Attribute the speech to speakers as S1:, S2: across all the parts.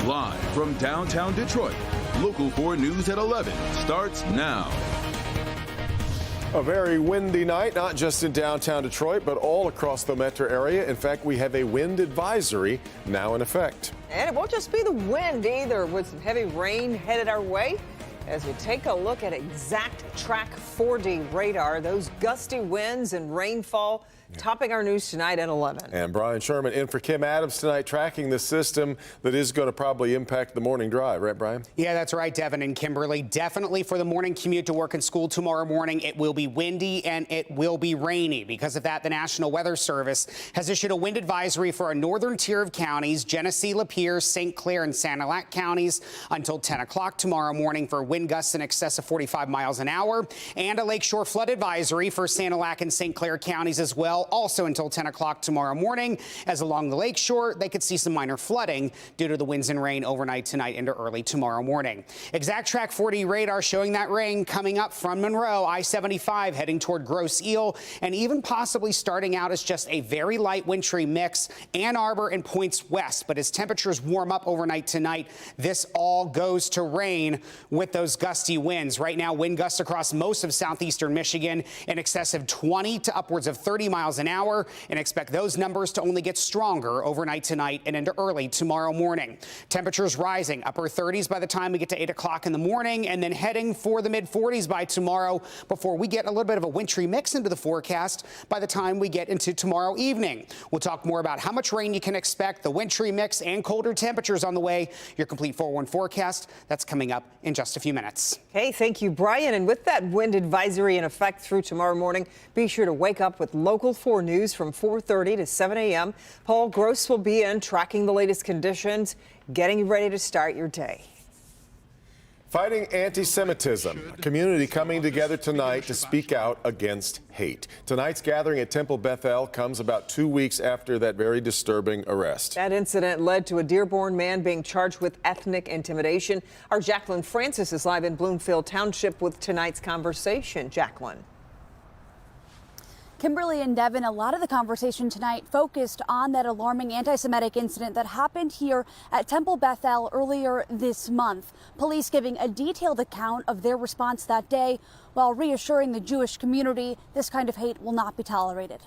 S1: Live from downtown Detroit, Local 4 News at 11 starts now.
S2: A very windy night, not just in downtown Detroit, but all across the metro area. In fact, we have a wind advisory now in effect.
S3: And it won't just be the wind either, with some heavy rain headed our way. As we take a look at exact track 4D radar, those gusty winds and rainfall topping our news tonight at 11.
S2: And Brian Sherman in for Kim Adams tonight, tracking the system that is going to probably impact the morning drive. Right, Brian?
S4: Yeah, that's right, Devin and Kimberly. Definitely for the morning commute to work and school tomorrow morning, it will be windy and it will be rainy. Because of that, the National Weather Service has issued a wind advisory for a northern tier of counties, Genesee, Lapeer, St. Clair, and Sanilac counties until 10 o'clock tomorrow morning for wind gusts in excess of 45 miles an hour, and a lakeshore flood advisory for Sanilac and St. Clair counties as well, also until 10 o'clock tomorrow morning, as along the lakeshore they could see some minor flooding due to the winds and rain overnight tonight into early tomorrow morning. Exact track 4D radar showing that rain coming up from Monroe, I-75 heading toward Grosse Ile, and even possibly starting out as just a very light wintry mix, Ann Arbor and points west. But as temperatures warm up overnight tonight, this all goes to rain with those gusty winds. Right now, wind gusts across most of southeastern Michigan in excess of 20 to upwards of 30 miles an hour, and expect those numbers to only get stronger overnight tonight and into early tomorrow morning. Temperatures rising upper 30s by the time we get to 8 o'clock in the morning, and then heading for the mid 40s by tomorrow before we get a little bit of a wintry mix into the forecast by the time we get into tomorrow evening. We'll talk more about how much rain you can expect, the wintry mix, and colder temperatures on the way. Your complete 4-1 forecast, that's coming up in just a few minutes.
S3: Hey, thank you, Brian. And with that wind advisory in effect through tomorrow morning, be sure to wake up with Local 4 News from 4:30 to 7 a.m. Paul Gross will be in tracking the latest conditions, getting you ready to start your day.
S2: Fighting anti-Semitism, a community coming together tonight to speak out against hate. Tonight's gathering at Temple Bethel comes about 2 weeks after that very disturbing arrest.
S3: That incident led to a Dearborn man being charged with ethnic intimidation. Our Jacqueline Francis is live in Bloomfield Township with tonight's conversation. Jacqueline.
S5: Kimberly and Devin, a lot of the conversation tonight focused on that alarming anti-Semitic incident that happened here at Temple Bethel earlier this month. Police giving a detailed account of their response that day while reassuring the Jewish community this kind of hate will not be tolerated.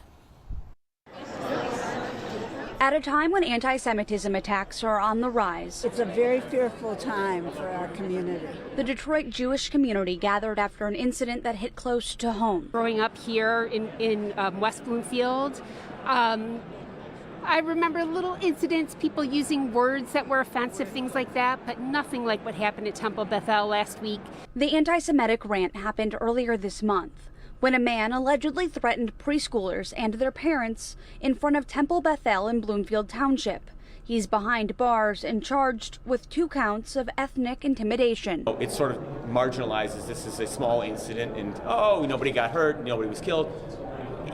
S5: At a time when anti-Semitism attacks are on the rise,
S6: it's a very fearful time for our community.
S5: The Detroit Jewish community gathered after an incident that hit close to home.
S7: Growing up here in West Bloomfield, I remember little incidents, people using words that were offensive, things like that, but nothing like what happened at Temple Bethel last week.
S5: The anti-Semitic rant happened earlier this month, when a man allegedly threatened preschoolers and their parents in front of Temple Bethel in Bloomfield Township. He's behind bars and charged with 2 counts of ethnic intimidation.
S8: It sort of marginalizes this as a small incident and, oh, nobody got hurt, nobody was killed.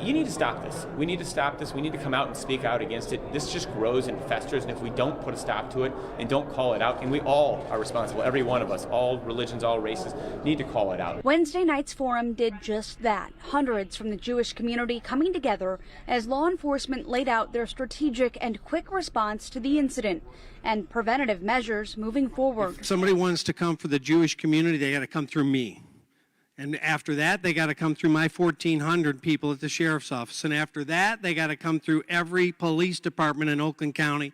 S8: You need to stop this. We need to stop this. We need to come out and speak out against it. This just grows and festers, and if we don't put a stop to it and don't call it out, and we all are responsible, every one of us, all religions, all races, need to call it out.
S5: Wednesday night's forum did just that. Hundreds from the Jewish community coming together as law enforcement laid out their strategic and quick response to the incident and preventative measures moving forward.
S9: If somebody wants to come for the Jewish community, they got to come through me. And after that, they got to come through my 1,400 people at the sheriff's office. And after that, they got to come through every police department in Oakland County.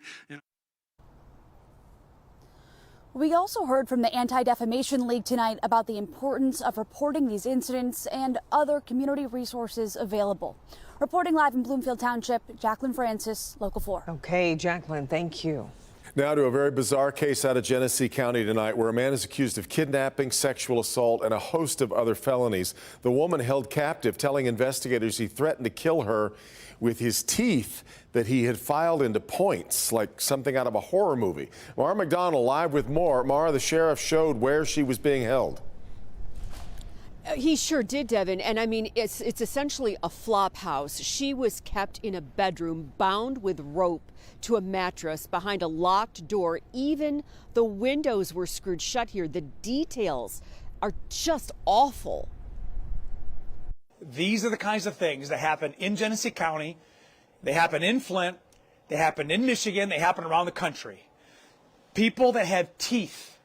S5: We also heard from the Anti-Defamation League tonight about the importance of reporting these incidents and other community resources available. Reporting live in Bloomfield Township, Jacqueline Francis, Local 4.
S3: Okay, Jacqueline, thank you.
S2: Now to a very bizarre case out of Genesee County tonight where a man is accused of kidnapping, sexual assault, and a host of other felonies. The woman held captive, telling investigators he threatened to kill her with his teeth that he had filed into points, like something out of a horror movie. Mara McDonald live with more. Mara, the sheriff showed where she was being held.
S10: He sure did, Devin. And I mean, it's essentially a flop house. She was kept in a bedroom, bound with rope to a mattress behind a locked door. Even the windows were screwed shut here. The details are just awful.
S11: These are the kinds of things that happen in Genesee County. They happen in Flint. They happen in Michigan. They happen around the country. People that have teeth,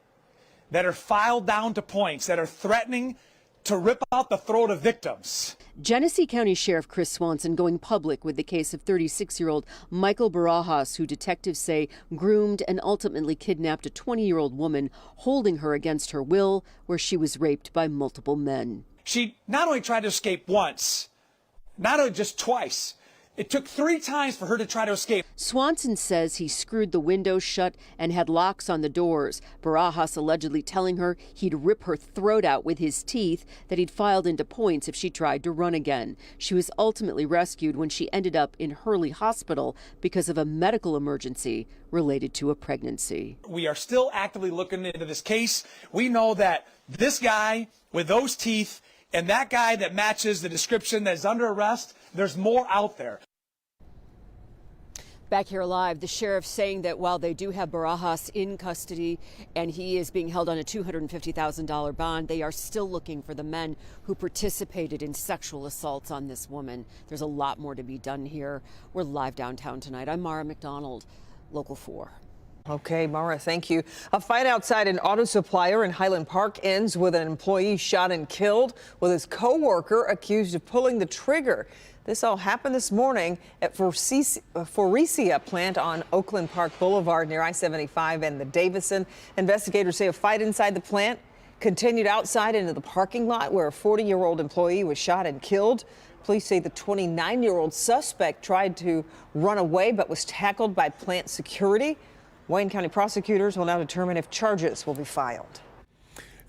S11: that are filed down to points, that are threatening to rip out the throat of victims.
S10: Genesee County Sheriff Chris Swanson going public with the case of 36-year-old Michael Barajas, who detectives say groomed and ultimately kidnapped a 20-year-old woman, holding her against her will, where she was raped by multiple men.
S11: She not only tried to escape once, not only just twice, it took 3 times for her to try to escape.
S10: Swanson says he screwed the windows shut and had locks on the doors. Barajas allegedly telling her he'd rip her throat out with his teeth, that he'd filed into points if she tried to run again. She was ultimately rescued when she ended up in Hurley Hospital because of a medical emergency related to a pregnancy.
S11: We are still actively looking into this case. We know that this guy with those teeth and that guy that matches the description that is under arrest, there's more out there.
S10: Back here live, the sheriff saying that while they do have Barajas in custody and he is being held on a $250,000 bond, they are still looking for the men who participated in sexual assaults on this woman. There's a lot more to be done here. We're live downtown tonight. I'm Mara McDonald, Local 4.
S3: Okay, Mara, thank you. A fight outside an auto supplier in Highland Park ends with an employee shot and killed, with his co-worker accused of pulling the trigger. This all happened this morning at Faurecia plant on Oakland Park Boulevard near I-75 and the Davison. Investigators say a fight inside the plant continued outside into the parking lot, where a 40-year-old employee was shot and killed. Police say the 29-year-old suspect tried to run away but was tackled by plant security. Wayne County prosecutors will now determine if charges will be filed.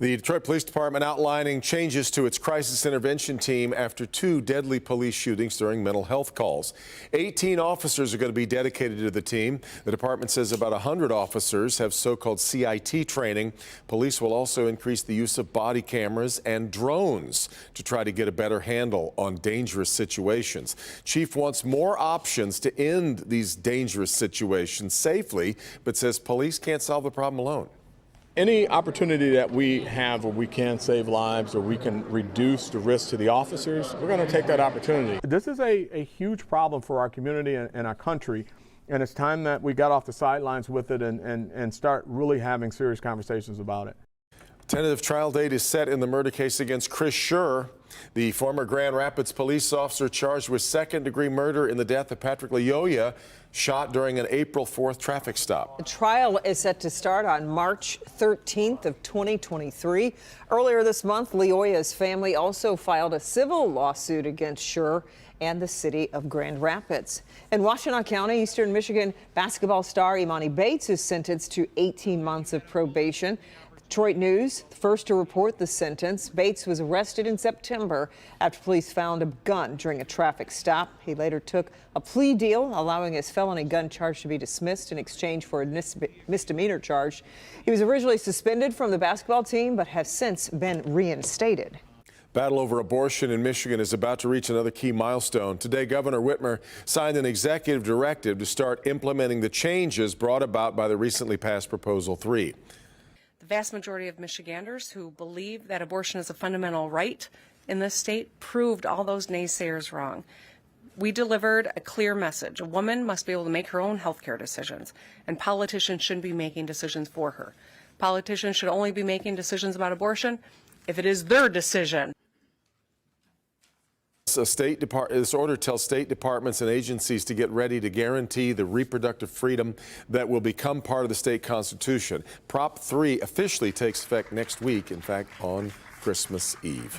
S2: The Detroit Police Department outlining changes to its crisis intervention team after 2 deadly police shootings during mental health calls. 18 officers are going to be dedicated to the team. The department says about 100 officers have so-called CIT training. Police will also increase the use of body cameras and drones to try to get a better handle on dangerous situations. Chief wants more options to end these dangerous situations safely, but says police can't solve the problem alone.
S12: Any opportunity that we have where we can save lives or we can reduce the risk to the officers, we're going to take that opportunity. This is a huge problem for our community and our country, and it's time that we got off the sidelines with it and start really having serious conversations about it.
S2: Tentative trial date is set in the murder case against Chris Schur, the former Grand Rapids police officer charged with second-degree murder in the death of Patrick Leoya, shot during an April 4th traffic stop.
S3: The trial is set to start on March 13th of 2023. Earlier this month, Leoya's family also filed a civil lawsuit against Schur and the city of Grand Rapids. In Washtenaw County, Eastern Michigan basketball star Imani Bates is sentenced to 18 months of probation. Detroit News, the first to report the sentence. Bates was arrested in September after police found a gun during a traffic stop. He later took a plea deal, allowing his felony gun charge to be dismissed in exchange for a misdemeanor charge. He was originally suspended from the basketball team, but has since been reinstated.
S2: Battle over abortion in Michigan is about to reach another key milestone. Today, Governor Whitmer signed an executive directive to start implementing the changes brought about by the recently passed Proposal 3.
S13: The vast majority of Michiganders who believe that abortion is a fundamental right in this state proved all those naysayers wrong. We delivered a clear message. A woman must be able to make her own health care decisions, and politicians shouldn't be making decisions for her. Politicians should only be making decisions about abortion if it is their decision.
S2: This order tells state departments and agencies to get ready to guarantee the reproductive freedom that will become part of the state constitution. Prop 3 officially takes effect next week, in fact, on Christmas Eve.